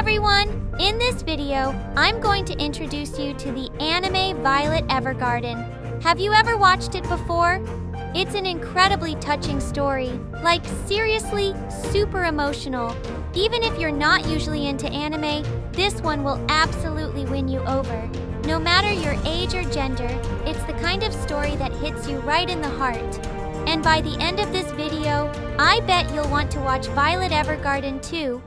everyone! In this video, I'm going to introduce you to the anime Violet Evergarden. Have you ever watched it before? It's an incredibly touching story, like seriously super emotional. Even if you're not usually into anime, this one will absolutely win you over. No matter your age or gender, it's the kind of story that hits you right in the heart. And by the end of this video, I bet you'll want to watch Violet Evergarden too.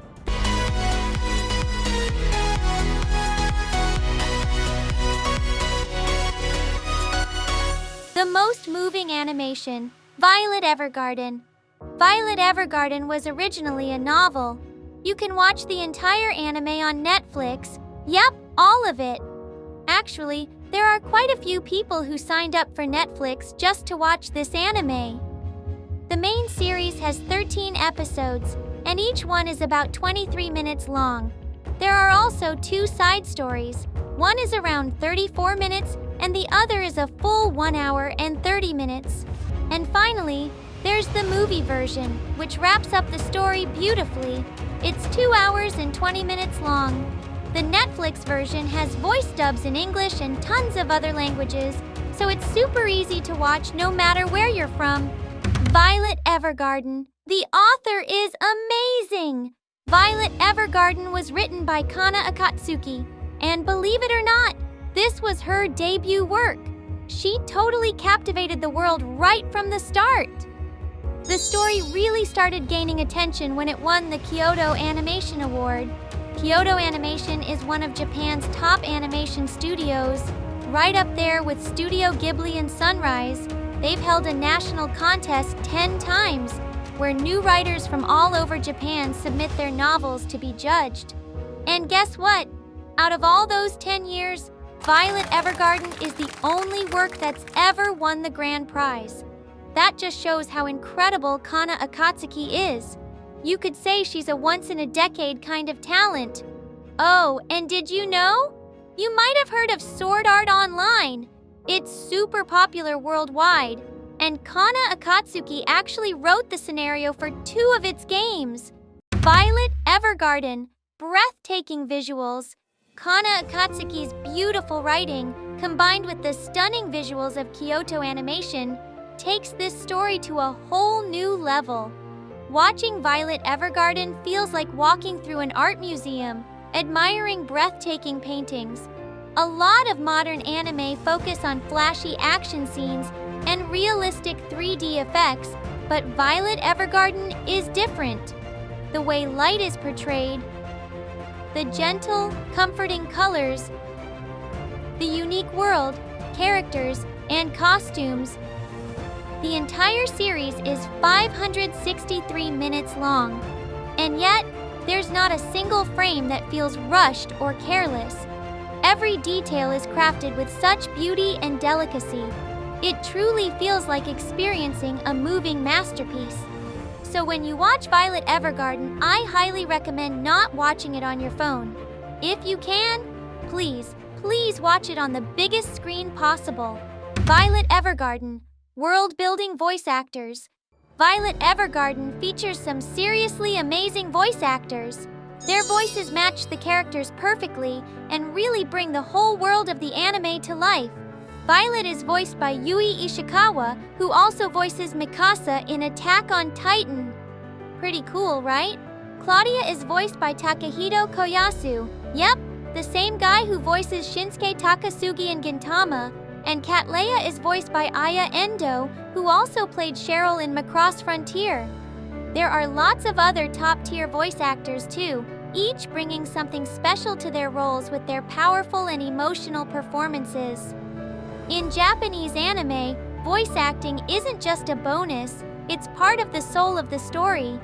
The most moving animation, Violet Evergarden. Violet Evergarden was originally a novel. You can watch the entire anime on Netflix. Yep, all of it. Actually, there are quite a few people who signed up for Netflix just to watch this anime. The main series has 13 episodes, and each one is about 23 minutes long. There are also 2 side stories. One is around 34 minutes, and the other is a full 1 hour and 30 minutes. And finally, there's the movie version, which wraps up the story beautifully. It's 2 hours and 20 minutes long. The Netflix version has voice dubs in English and tons of other languages, so it's super easy to watch no matter where you're from. Violet Evergarden. The author is amazing! Violet Evergarden was written by Kana Akatsuki, and believe it or not, this was her debut work. She totally captivated the world right from the start. The story really started gaining attention when it won the Kyoto Animation Award. Kyoto Animation is one of Japan's top animation studios, right up there with Studio Ghibli and Sunrise. They've held a national contest 10 times, where new writers from all over Japan submit their novels to be judged. And guess what? Out of all those 10 years, Violet Evergarden is the only work that's ever won the grand prize. That just shows how incredible Kana Akatsuki is. You could say she's a once-in-a-decade kind of talent. Oh, and did you know? You might have heard of Sword Art Online. It's super popular worldwide, and Kana Akatsuki actually wrote the scenario for 2 of its games. Violet Evergarden, breathtaking visuals. Kana Akatsuki's beautiful writing, combined with the stunning visuals of Kyoto Animation, takes this story to a whole new level. Watching Violet Evergarden feels like walking through an art museum, admiring breathtaking paintings. A lot of modern anime focus on flashy action scenes and realistic 3D effects, but Violet Evergarden is different. The way light is portrayed, the gentle, comforting colors, the unique world, characters, and costumes. The entire series is 563 minutes long, and yet there's not a single frame that feels rushed or careless. Every detail is crafted with such beauty and delicacy. It truly feels like experiencing a moving masterpiece. So when you watch Violet Evergarden, I highly recommend not watching it on your phone. If you can, please watch it on the biggest screen possible. Violet Evergarden, world-building voice actors. Violet Evergarden features some seriously amazing voice actors. Their voices match the characters perfectly and really bring the whole world of the anime to life. Violet is voiced by Yui Ishikawa, who also voices Mikasa in Attack on Titan. Pretty cool, right? Claudia is voiced by Takahito Koyasu. Yep, the same guy who voices Shinsuke Takasugi in Gintama. And Cattleya is voiced by Aya Endo, who also played Cheryl in Macross Frontier. There are lots of other top-tier voice actors too, each bringing something special to their roles with their powerful and emotional performances. In Japanese anime, voice acting isn't just a bonus, it's part of the soul of the story.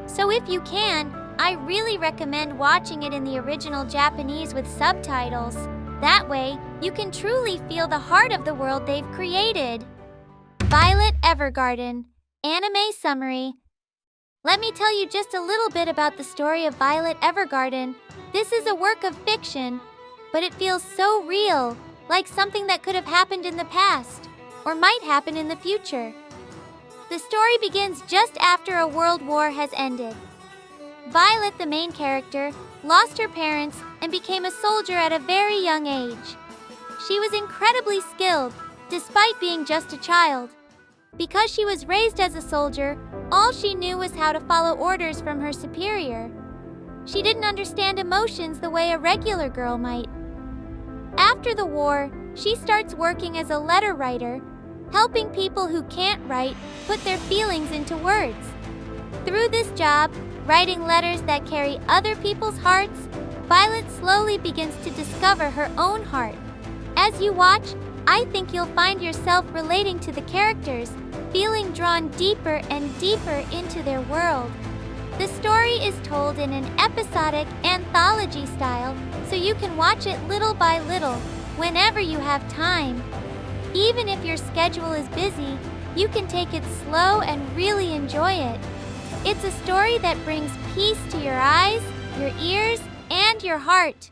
So if you can, I really recommend watching it in the original Japanese with subtitles. That way, you can truly feel the heart of the world they've created. Violet Evergarden, Anime Summary. Let me tell you just a little bit about the story of Violet Evergarden. This is a work of fiction, but it feels so real. Like something that could have happened in the past, or might happen in the future. The story begins just after a world war has ended. Violet, the main character, lost her parents, and became a soldier at a very young age. She was incredibly skilled, despite being just a child. Because she was raised as a soldier, all she knew was how to follow orders from her superior. She didn't understand emotions the way a regular girl might. After the war, she starts working as a letter writer, helping people who can't write put their feelings into words. Through this job, writing letters that carry other people's hearts, Violet slowly begins to discover her own heart. As you watch, I think you'll find yourself relating to the characters, feeling drawn deeper and deeper into their world. The story is told in an episodic anthology style, so you can watch it little by little, whenever you have time. Even if your schedule is busy, you can take it slow and really enjoy it. It's a story that brings peace to your eyes, your ears, and your heart.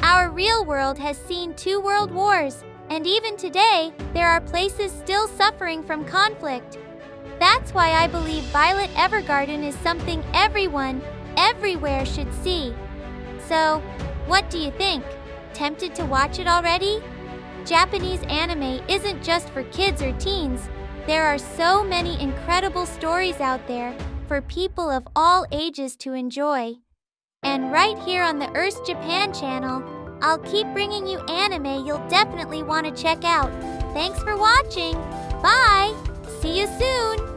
Our real world has seen 2 world wars, and even today, there are places still suffering from conflict. That's why I believe Violet Evergarden is something everyone, everywhere should see. So, what do you think? Tempted to watch it already? Japanese anime isn't just for kids or teens. There are so many incredible stories out there for people of all ages to enjoy. And right here on the Earth's Japan channel, I'll keep bringing you anime you'll definitely want to check out. Thanks for watching. Bye! See you soon!